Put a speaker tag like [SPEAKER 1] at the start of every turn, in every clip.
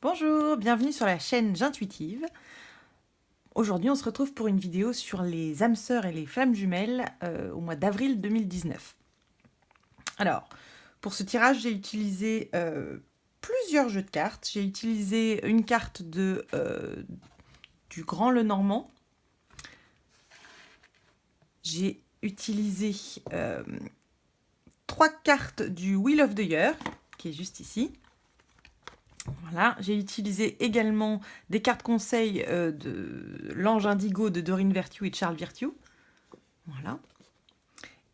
[SPEAKER 1] Bonjour, bienvenue sur la chaîne J'intuitive. Aujourd'hui, on se retrouve pour une vidéo sur les âmes sœurs et les flammes jumelles au mois d'avril 2019. Alors, pour ce tirage, j'ai utilisé plusieurs jeux de cartes. J'ai utilisé une carte du Grand Lenormand. J'ai utilisé 3 cartes du Wheel of the Year, qui est juste ici. Voilà, j'ai utilisé également des cartes conseils de l'Ange Indigo de Dorine Vertue et de Charles Virtue. Voilà.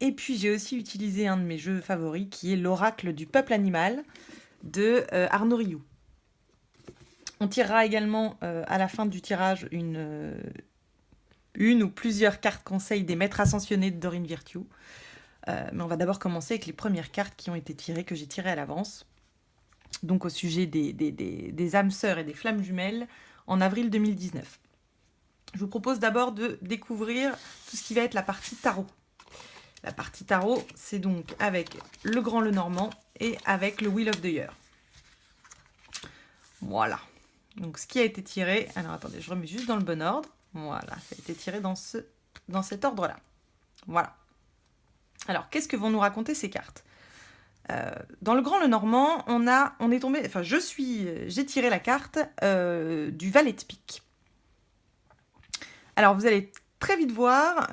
[SPEAKER 1] Et puis j'ai aussi utilisé un de mes jeux favoris qui est l'Oracle du Peuple Animal de Arnaud Rioux. On tirera également à la fin du tirage une ou plusieurs cartes conseils des Maîtres Ascensionnés de Dorine Virtue. Mais on va d'abord commencer avec les premières cartes qui ont été tirées, que j'ai tirées à l'avance. Donc au sujet des âmes sœurs et des flammes jumelles en avril 2019. Je vous propose d'abord de découvrir tout ce qui va être la partie tarot. La partie tarot, c'est donc avec le Grand Lenormand et avec le Wheel of the Year. Voilà. Donc ce qui a été tiré... Alors attendez, je remets juste dans le bon ordre. Voilà, ça a été tiré dans cet ordre-là. Voilà. Alors, qu'est-ce que vont nous raconter ces cartes ? Dans le Grand Lenormand, j'ai tiré la carte du Valet de Pique. Alors, vous allez très vite voir,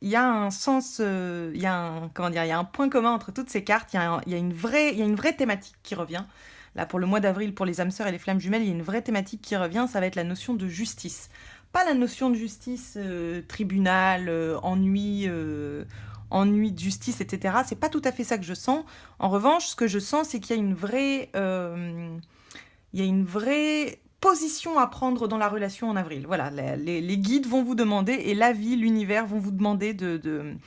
[SPEAKER 1] il y a un sens, il y a un point commun entre toutes ces cartes. Il y a une vraie thématique qui revient. Là, pour le mois d'avril, pour les âmes sœurs et les flammes jumelles, il y a une vraie thématique qui revient. Ça va être la notion de justice. Pas la notion de justice, tribunal, ennui de justice, etc. C'est pas tout à fait ça que je sens. En revanche, ce que je sens, c'est qu'il y a une vraie position à prendre dans la relation en avril. Voilà, les guides vont vous demander, et la vie, l'univers vont vous demander de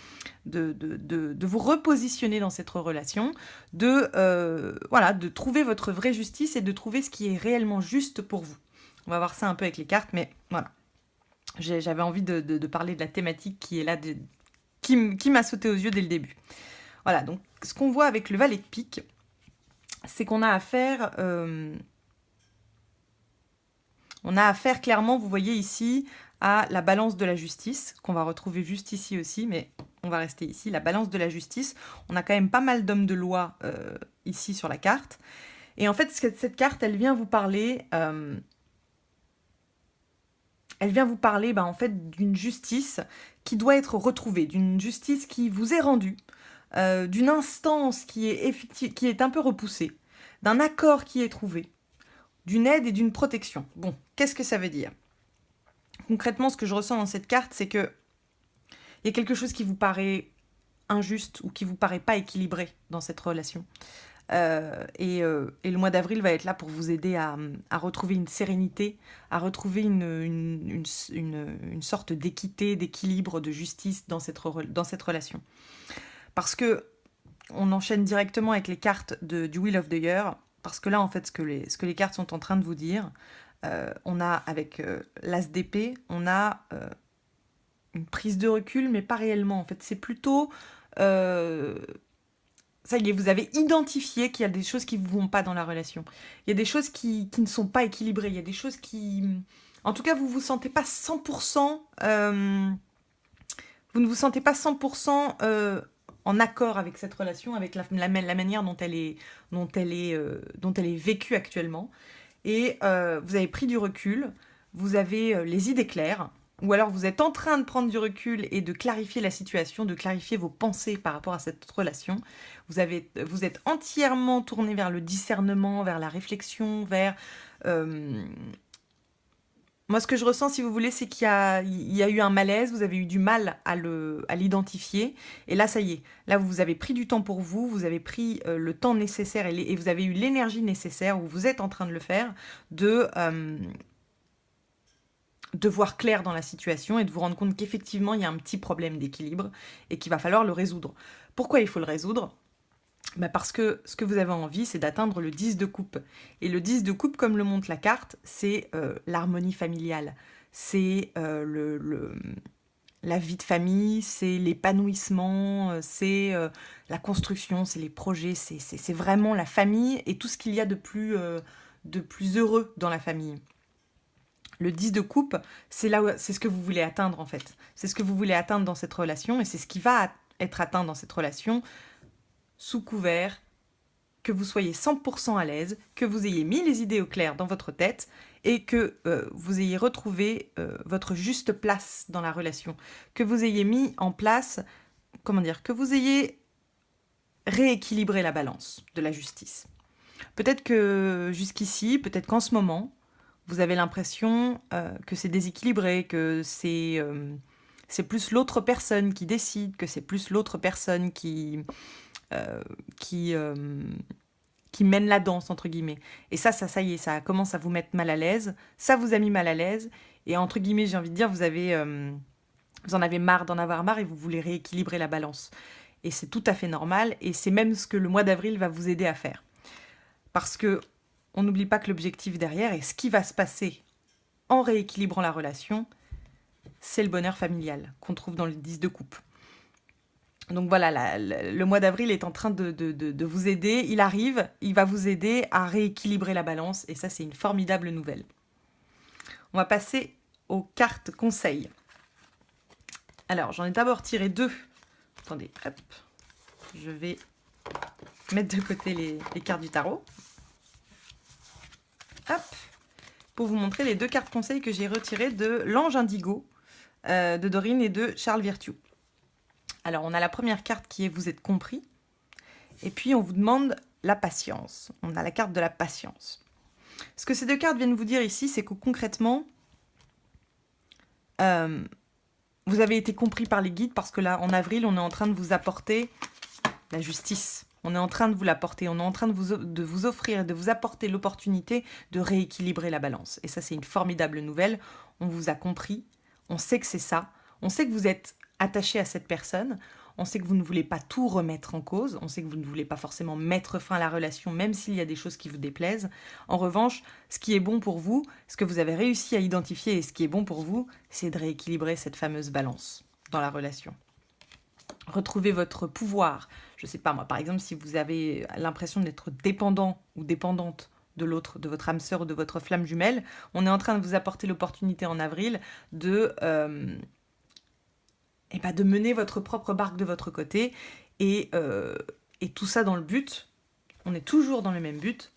[SPEAKER 1] vous repositionner dans cette relation, de trouver votre vraie justice et de trouver ce qui est réellement juste pour vous. On va voir ça un peu avec les cartes, mais voilà. J'avais envie de parler de la thématique qui est là, qui m'a sauté aux yeux dès le début. Voilà, donc ce qu'on voit avec le Valet de Pique, c'est qu'on a affaire... on a affaire clairement, vous voyez ici, à la balance de la justice, qu'on va retrouver juste ici aussi, mais on va rester ici, la balance de la justice. On a quand même pas mal d'hommes de loi ici sur la carte. Et en fait, cette carte, elle vient vous parler... en fait, d'une justice qui doit être retrouvée, d'une justice qui vous est rendue, d'une instance qui est un peu repoussée, d'un accord qui est trouvé, d'une aide et d'une protection. Bon, qu'est-ce que ça veut dire ? Concrètement, ce que je ressens dans cette carte, c'est que il y a quelque chose qui vous paraît injuste ou qui vous paraît pas équilibré dans cette relation. Et le mois d'avril va être là pour vous aider à retrouver une sérénité, à retrouver une sorte d'équité, d'équilibre, de justice dans cette relation. Parce que on enchaîne directement avec les cartes du Wheel of the Year, parce que là, en fait, ce que les cartes sont en train de vous dire, on a avec l'As d'épée, on a une prise de recul, mais pas réellement. En fait, c'est plutôt... ça y est, vous avez identifié qu'il y a des choses qui ne vont pas dans la relation. Il y a des choses qui ne sont pas équilibrées. Il y a des choses qui... En tout cas, vous ne vous sentez pas 100%... vous ne vous sentez pas 100% en accord avec cette relation, avec la manière dont elle est vécue actuellement. Et vous avez pris du recul, vous avez les idées claires, ou alors vous êtes en train de prendre du recul et de clarifier la situation, de clarifier vos pensées par rapport à cette relation. Vous êtes entièrement tourné vers le discernement, vers la réflexion, vers... Moi, ce que je ressens, si vous voulez, c'est qu'il y a eu un malaise, vous avez eu du mal à l'identifier. Et là, ça y est. Là, vous avez pris du temps pour vous, vous avez pris le temps nécessaire et vous avez eu l'énergie nécessaire, ou vous êtes en train de le faire, de voir clair dans la situation et de vous rendre compte qu'effectivement, il y a un petit problème d'équilibre et qu'il va falloir le résoudre. Pourquoi il faut le résoudre ? Parce que ce que vous avez envie, c'est d'atteindre le 10 de coupe. Et le 10 de coupe, comme le montre la carte, c'est l'harmonie familiale. C'est la vie de famille, c'est l'épanouissement, c'est la construction, c'est les projets, c'est vraiment la famille et tout ce qu'il y a de plus de plus heureux dans la famille. Le 10 de coupe, c'est ce que vous voulez atteindre en fait. C'est ce que vous voulez atteindre dans cette relation et c'est ce qui va être atteint dans cette relation sous couvert que vous soyez 100% à l'aise, que vous ayez mis les idées au clair dans votre tête et que vous ayez retrouvé votre juste place dans la relation, que vous ayez mis en place, que vous ayez rééquilibré la balance de la justice. Peut-être que jusqu'ici, peut-être qu'en ce moment, vous avez l'impression que c'est déséquilibré, que c'est plus l'autre personne qui décide, que c'est plus l'autre personne qui mène la danse, entre guillemets. Et ça y est, ça commence à vous mettre mal à l'aise. Ça vous a mis mal à l'aise. Et entre guillemets, j'ai envie de dire, vous en avez marre d'en avoir marre et vous voulez rééquilibrer la balance. Et c'est tout à fait normal. Et c'est même ce que le mois d'avril va vous aider à faire. Parce que on n'oublie pas que l'objectif derrière et ce qui va se passer en rééquilibrant la relation, c'est le bonheur familial qu'on trouve dans le 10 de coupe. Donc voilà, le mois d'avril est en train de vous aider. Il arrive, il va vous aider à rééquilibrer la balance. Et ça, c'est une formidable nouvelle. On va passer aux cartes conseils. Alors, j'en ai d'abord tiré 2. Attendez, hop. Je vais mettre de côté les cartes du tarot. Hop. Pour vous montrer les 2 cartes conseils que j'ai retirées de l'Ange Indigo de Dorine et de Charles Virtue. Alors, on a la première carte qui est « Vous êtes compris ». Et puis, on vous demande la patience. On a la carte de la patience. Ce que ces 2 cartes viennent vous dire ici, c'est que concrètement, vous avez été compris par les guides parce que là, en avril, on est en train de vous apporter la justice. On est en train de vous l'apporter. On est en train de vous offrir, de vous apporter l'opportunité de rééquilibrer la balance. Et ça, c'est une formidable nouvelle. On vous a compris. On sait que c'est ça. On sait que vous êtes attaché à cette personne, on sait que vous ne voulez pas tout remettre en cause, on sait que vous ne voulez pas forcément mettre fin à la relation, même s'il y a des choses qui vous déplaisent. En revanche, ce qui est bon pour vous, ce que vous avez réussi à identifier et ce qui est bon pour vous, c'est de rééquilibrer cette fameuse balance dans la relation. Retrouvez votre pouvoir. Je ne sais pas moi, par exemple, si vous avez l'impression d'être dépendant ou dépendante de l'autre, de votre âme sœur ou de votre flamme jumelle, on est en train de vous apporter l'opportunité en avril de mener votre propre barque de votre côté et tout ça dans le but, on est toujours dans le même but,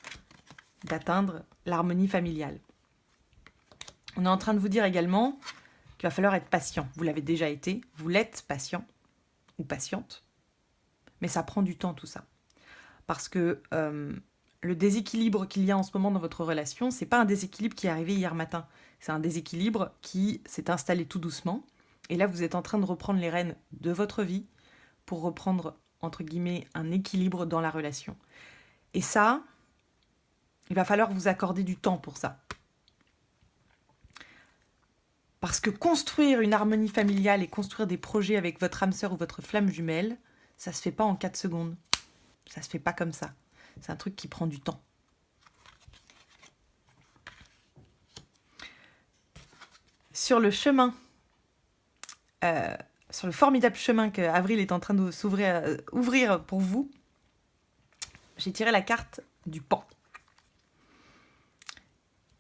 [SPEAKER 1] d'atteindre l'harmonie familiale. On est en train de vous dire également qu'il va falloir être patient. Vous l'avez déjà été, vous l'êtes patient ou patiente, mais ça prend du temps tout ça. Parce que le déséquilibre qu'il y a en ce moment dans votre relation, c'est pas un déséquilibre qui est arrivé hier matin, c'est un déséquilibre qui s'est installé tout doucement. Et là, vous êtes en train de reprendre les rênes de votre vie pour reprendre, entre guillemets, un équilibre dans la relation. Et ça, il va falloir vous accorder du temps pour ça. Parce que construire une harmonie familiale et construire des projets avec votre âme sœur ou votre flamme jumelle, ça se fait pas en 4 secondes. Ça se fait pas comme ça. C'est un truc qui prend du temps. Sur le chemin, sur le formidable chemin que Avril est en train de ouvrir pour vous, j'ai tiré la carte du pan.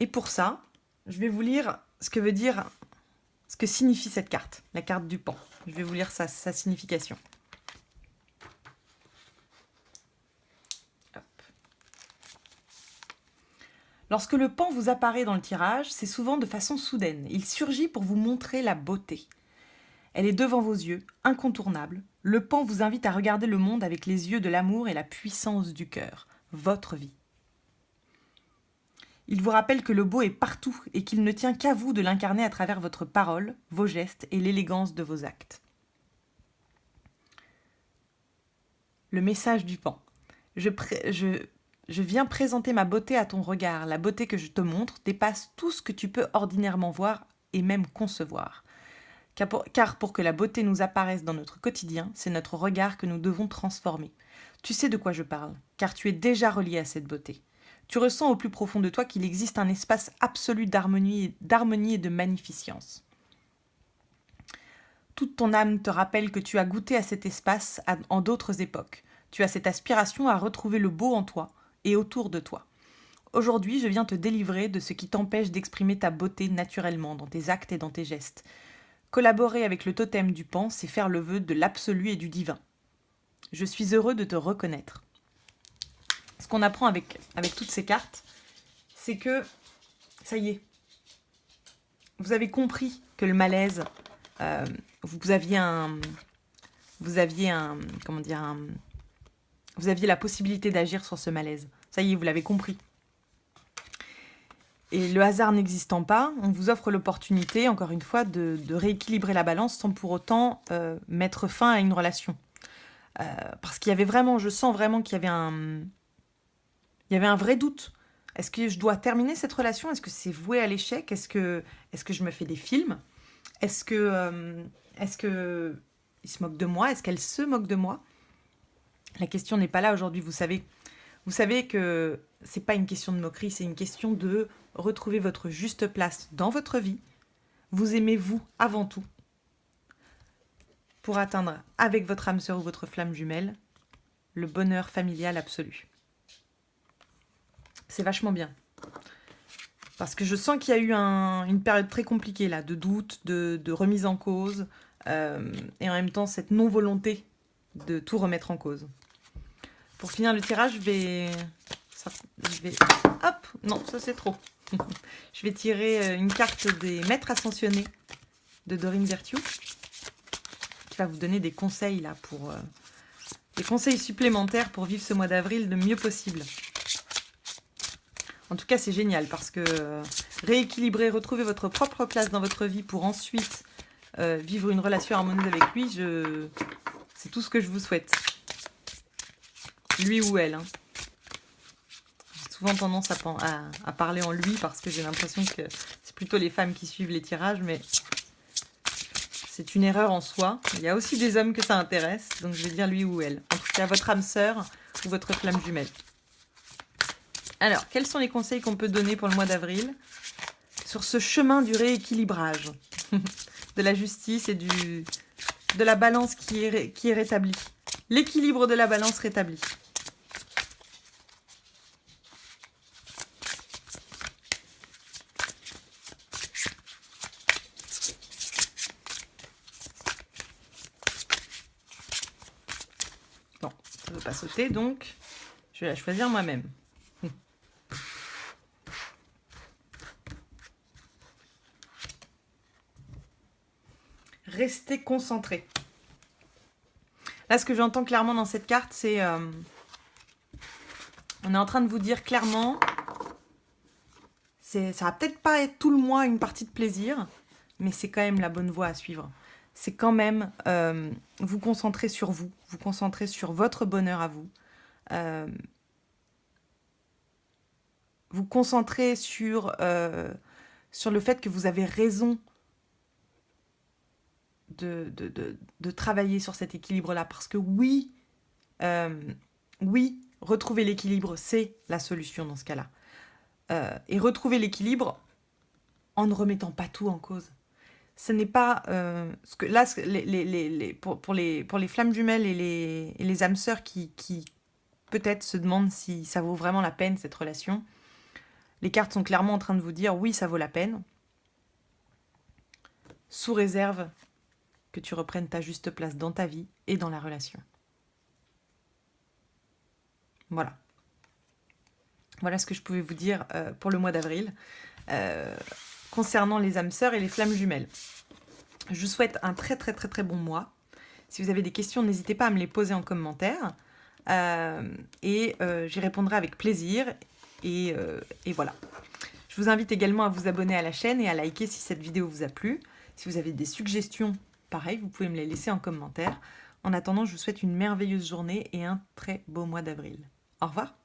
[SPEAKER 1] Et pour ça, je vais vous lire ce que signifie cette carte, la carte du pan. Je vais vous lire sa signification. Hop. Lorsque le pan vous apparaît dans le tirage, c'est souvent de façon soudaine. Il surgit pour vous montrer la beauté. Elle est devant vos yeux, incontournable. Le pan vous invite à regarder le monde avec les yeux de l'amour et la puissance du cœur, votre vie. Il vous rappelle que le beau est partout et qu'il ne tient qu'à vous de l'incarner à travers votre parole, vos gestes et l'élégance de vos actes. Le message du pan. Je viens présenter ma beauté à ton regard. La beauté que je te montre dépasse tout ce que tu peux ordinairement voir et même concevoir. Car pour que la beauté nous apparaisse dans notre quotidien, c'est notre regard que nous devons transformer. Tu sais de quoi je parle, car tu es déjà relié à cette beauté. Tu ressens au plus profond de toi qu'il existe un espace absolu d'harmonie et de magnificence. Toute ton âme te rappelle que tu as goûté à cet espace en d'autres époques. Tu as cette aspiration à retrouver le beau en toi et autour de toi. Aujourd'hui, je viens te délivrer de ce qui t'empêche d'exprimer ta beauté naturellement dans tes actes et dans tes gestes. Collaborer avec le totem du pan, c'est faire le vœu de l'absolu et du divin. Je suis heureux de te reconnaître. Ce qu'on apprend avec toutes ces cartes, c'est que, ça y est, vous avez compris que le malaise, vous aviez la possibilité d'agir sur ce malaise. Ça y est, vous l'avez compris. Et le hasard n'existant pas, on vous offre l'opportunité, encore une fois, de rééquilibrer la balance sans pour autant mettre fin à une relation. Parce qu'il y avait vraiment, je sens vraiment qu'il y avait un vrai doute. Est-ce que je dois terminer cette relation? Est-ce que c'est voué à l'échec? Est-ce que je me fais des films? Est-ce que il se moque de moi? Est-ce qu'elle se moque de moi? La question n'est pas là aujourd'hui, vous savez. Vous savez que c'est pas une question de moquerie, c'est une question de retrouver votre juste place dans votre vie. Vous aimez vous avant tout pour atteindre avec votre âme sœur ou votre flamme jumelle le bonheur familial absolu. C'est vachement bien. Parce que je sens qu'il y a eu une période très compliquée là, de doute, de remise en cause, et en même temps cette non-volonté de tout remettre en cause. Pour finir le tirage, je vais... Hop, non, ça c'est trop. Je vais tirer une carte des maîtres ascensionnés de Dorine Virtue, qui va vous donner des conseils là pour... des conseils supplémentaires pour vivre ce mois d'avril le mieux possible. En tout cas, c'est génial parce que rééquilibrer, retrouver votre propre place dans votre vie pour ensuite vivre une relation harmonieuse avec lui, c'est tout ce que je vous souhaite. Lui ou elle. Hein. J'ai souvent tendance à parler en lui parce que j'ai l'impression que c'est plutôt les femmes qui suivent les tirages, mais c'est une erreur en soi. Il y a aussi des hommes que ça intéresse, donc je vais dire lui ou elle. En tout cas, votre âme sœur ou votre flamme jumelle. Alors, quels sont les conseils qu'on peut donner pour le mois d'avril sur ce chemin du rééquilibrage, de la justice et de la balance qui est rétablie? L'équilibre de la balance rétablie. Bon, ça ne veut pas sauter, donc je vais la choisir moi-même. Restez concentré. Là, ce que j'entends clairement dans cette carte, c'est... on est en train de vous dire clairement... ça va peut-être pas être tout le mois une partie de plaisir, mais c'est quand même la bonne voie à suivre. C'est quand même vous concentrer sur vous concentrer sur votre bonheur à vous. Vous concentrer sur le fait que vous avez raison de travailler sur cet équilibre-là. Parce que oui, retrouver l'équilibre, c'est la solution dans ce cas-là. Et retrouver l'équilibre en ne remettant pas tout en cause. Ce n'est pas... pour les flammes jumelles et les âmes sœurs qui peut-être se demandent si ça vaut vraiment la peine, cette relation, les cartes sont clairement en train de vous dire oui, ça vaut la peine, sous réserve que tu reprennes ta juste place dans ta vie et dans la relation. Voilà. Voilà ce que je pouvais vous dire pour le mois d'avril concernant les âmes sœurs et les flammes jumelles. Je vous souhaite un très très très très bon mois. Si vous avez des questions, n'hésitez pas à me les poser en commentaire et j'y répondrai avec plaisir. Et voilà. Je vous invite également à vous abonner à la chaîne et à liker si cette vidéo vous a plu. Si vous avez des suggestions, pareil, vous pouvez me les laisser en commentaire. En attendant, je vous souhaite une merveilleuse journée et un très beau mois d'avril. Au revoir.